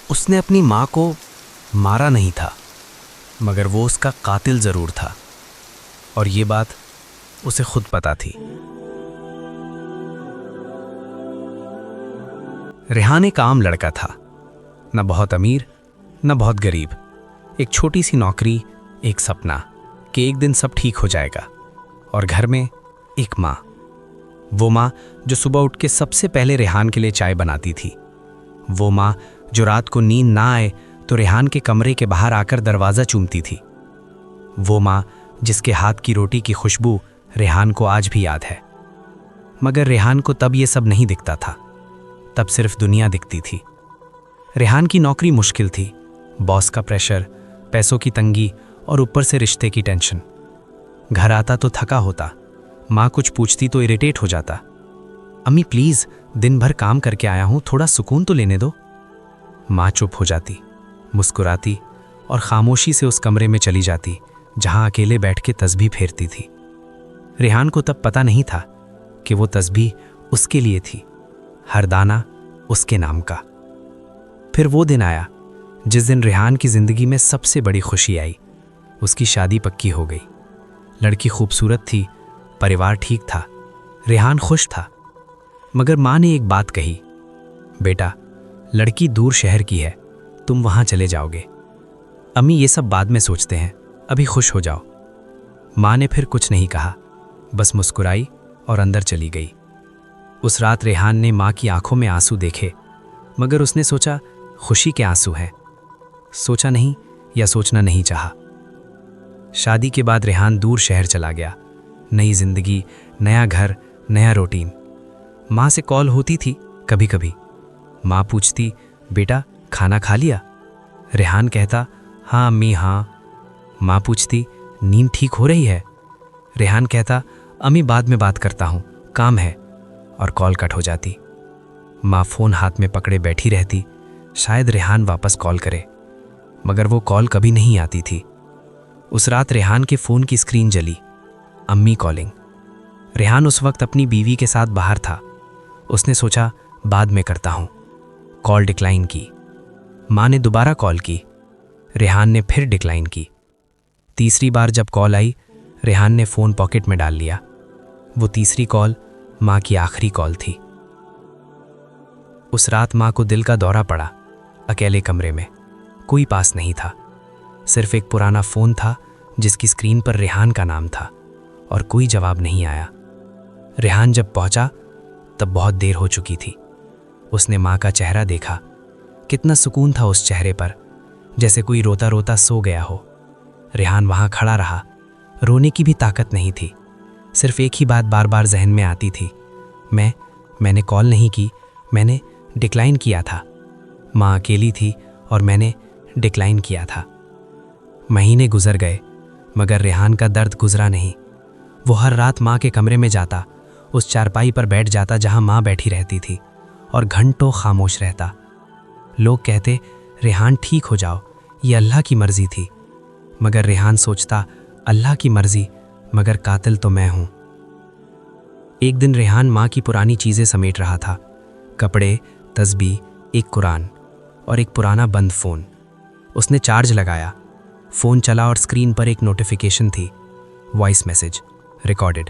उसने अपनी माँ को मारा नहीं था, मगर वो उसका कातिल ज़रूर था, और ये बात उसे खुद पता थी। रेहान एक आम लड़का था, न बहुत अमीर न बहुत गरीब। एक छोटी सी नौकरी, एक सपना कि एक दिन सब ठीक हो जाएगा, और घर में एक माँ। वो माँ जो सुबह उठ के सबसे पहले रेहान के लिए चाय बनाती थी। वो माँ जो रात को नींद ना आए तो रेहान के कमरे के बाहर आकर दरवाज़ा चूमती थी। वो माँ जिसके हाथ की रोटी की खुशबू रेहान को आज भी याद है। मगर रेहान को तब ये सब नहीं दिखता था, तब सिर्फ दुनिया दिखती थी। रेहान की नौकरी मुश्किल थी, बॉस का प्रेशर, पैसों की तंगी और ऊपर से रिश्ते की टेंशन। घर आता तो थका होता, माँ कुछ पूछती तो इरिटेट हो जाता। अम्मी प्लीज़, दिन भर काम करके आया हूँ, थोड़ा सुकून तो लेने दो। माँ चुप हो जाती, मुस्कुराती और खामोशी से उस कमरे में चली जाती जहाँ अकेले बैठ के तस्बीह फेरती थी। रेहान को तब पता नहीं था कि वो तस्बीह उसके लिए थी, हर दाना उसके नाम का। फिर वो दिन आया जिस दिन रेहान की ज़िंदगी में सबसे बड़ी खुशी आई। उसकी शादी पक्की हो गई। लड़की खूबसूरत थी, परिवार ठीक था, रेहान खुश था। मगर माँ ने एक बात कही, बेटा लड़की दूर शहर की है, तुम वहाँ चले जाओगे। अम्मी ये सब बाद में सोचते हैं, अभी खुश हो जाओ। माँ ने फिर कुछ नहीं कहा, बस मुस्कुराई और अंदर चली गई। उस रात रेहान ने माँ की आंखों में आंसू देखे, मगर उसने सोचा खुशी के आंसू हैं। सोचा नहीं या सोचना नहीं चाहा। शादी के बाद रेहान दूर शहर चला गया। नई जिंदगी, नया घर, नया रूटीन। माँ से कॉल होती थी कभी कभी। माँ पूछती, बेटा खाना खा लिया? रेहान कहता, हाँ अम्मी हाँ। माँ पूछती, नींद ठीक हो रही है? रेहान कहता, अम्मी बाद में बात करता हूँ, काम है, और कॉल कट हो जाती। माँ फ़ोन हाथ में पकड़े बैठी रहती, शायद रेहान वापस कॉल करे, मगर वो कॉल कभी नहीं आती थी। उस रात रेहान के फ़ोन की स्क्रीन जली, अम्मी कॉलिंग। रेहान उस वक्त अपनी बीवी के साथ बाहर था। उसने सोचा बाद में करता हूँ, कॉल डिक्लाइन की। माँ ने दोबारा कॉल की, रेहान ने फिर डिक्लाइन की। तीसरी बार जब कॉल आई, रेहान ने फ़ोन पॉकेट में डाल लिया। वो तीसरी कॉल माँ की आखिरी कॉल थी। उस रात माँ को दिल का दौरा पड़ा। अकेले कमरे में, कोई पास नहीं था, सिर्फ एक पुराना फ़ोन था जिसकी स्क्रीन पर रेहान का नाम था, और कोई जवाब नहीं आया। रेहान जब पहुंचा तब बहुत देर हो चुकी थी। उसने माँ का चेहरा देखा। कितना सुकून था उस चेहरे पर, जैसे कोई रोता रोता सो गया हो। रेहान वहाँ खड़ा रहा। रोने की भी ताकत नहीं थी, सिर्फ एक ही बात बार बार जहन में आती थी, मैंने कॉल नहीं की, मैंने डिक्लाइन किया था। माँ अकेली थी और मैंने डिक्लाइन किया था। महीने गुजर गए, मगर रेहान का दर्द गुजरा नहीं। वो हर रात माँ के कमरे में जाता, उस चारपाई पर बैठ जाता जहाँ माँ बैठी रहती थी, और घंटों खामोश रहता। लोग कहते, रेहान ठीक हो जाओ, ये अल्लाह की मर्जी थी। मगर रेहान सोचता, अल्लाह की मर्जी, मगर कातिल तो मैं हूँ। एक दिन रेहान माँ की पुरानी चीज़ें समेट रहा था, कपड़े, तस्बीह, एक कुरान और एक पुराना बंद फ़ोन। उसने चार्ज लगाया, फ़ोन चला और स्क्रीन पर एक नोटिफिकेशन थी, वॉइस मैसेज रिकॉर्डेड।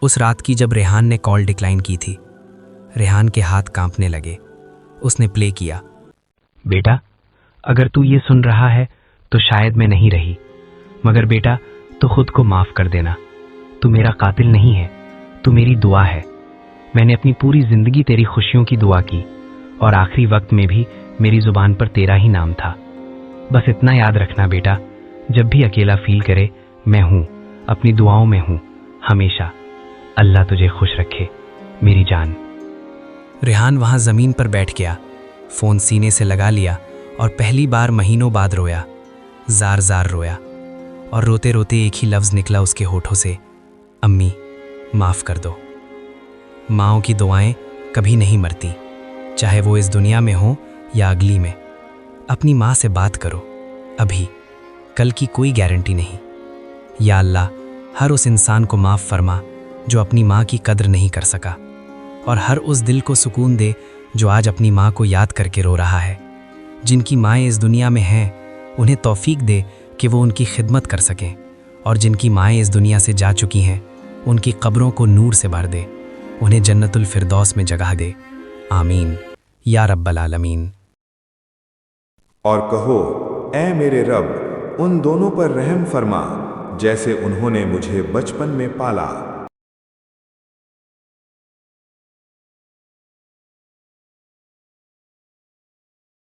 उस रात की जब रेहान ने कॉल डिक्लाइन की थी। रेहान के हाथ कांपने लगे। उसने प्ले किया, बेटा अगर तू ये सुन रहा है तो शायद मैं नहीं रही, मगर बेटा तो खुद को माफ़ कर देना। तू मेरा कातिल नहीं है, तू मेरी दुआ है। मैंने अपनी पूरी ज़िंदगी तेरी खुशियों की दुआ की, और आखिरी वक्त में भी मेरी ज़ुबान पर तेरा ही नाम था। बस इतना याद रखना बेटा, जब भी अकेला फील करे, मैं हूँ, अपनी दुआओं में हूँ हमेशा। अल्लाह तुझे खुश रखे मेरी जान। रेहान वहाँ ज़मीन पर बैठ गया, फ़ोन सीने से लगा लिया और पहली बार महीनों बाद रोया, ज़ार ज़ार रोया। और रोते रोते एक ही लफ्ज़ निकला उसके होठों से, अम्मी माफ़ कर दो। माँओं की दुआएं कभी नहीं मरती, चाहे वो इस दुनिया में हो या अगली में। अपनी माँ से बात करो अभी, कल की कोई गारंटी नहीं। या अल्लाह हर उस इंसान को माफ़ फरमा जो अपनी माँ की कद्र नहीं कर सका, और हर उस दिल को सुकून दे जो आज अपनी माँ को याद करके रो रहा है। जिनकी माएँ इस दुनिया में हैं उन्हें तौफीक दे कि वो उनकी खिदमत कर सकें, और जिनकी माएँ इस दुनिया से जा चुकी हैं उनकी कब्रों को नूर से भर दे, उन्हें जन्नतुल फिरदौस में जगह दे। आमीन या रब्बल आलमीन। और कहो, ऐ मेरे रब, उन दोनों पर रहम फरमा जैसे उन्होंने मुझे बचपन में पाला।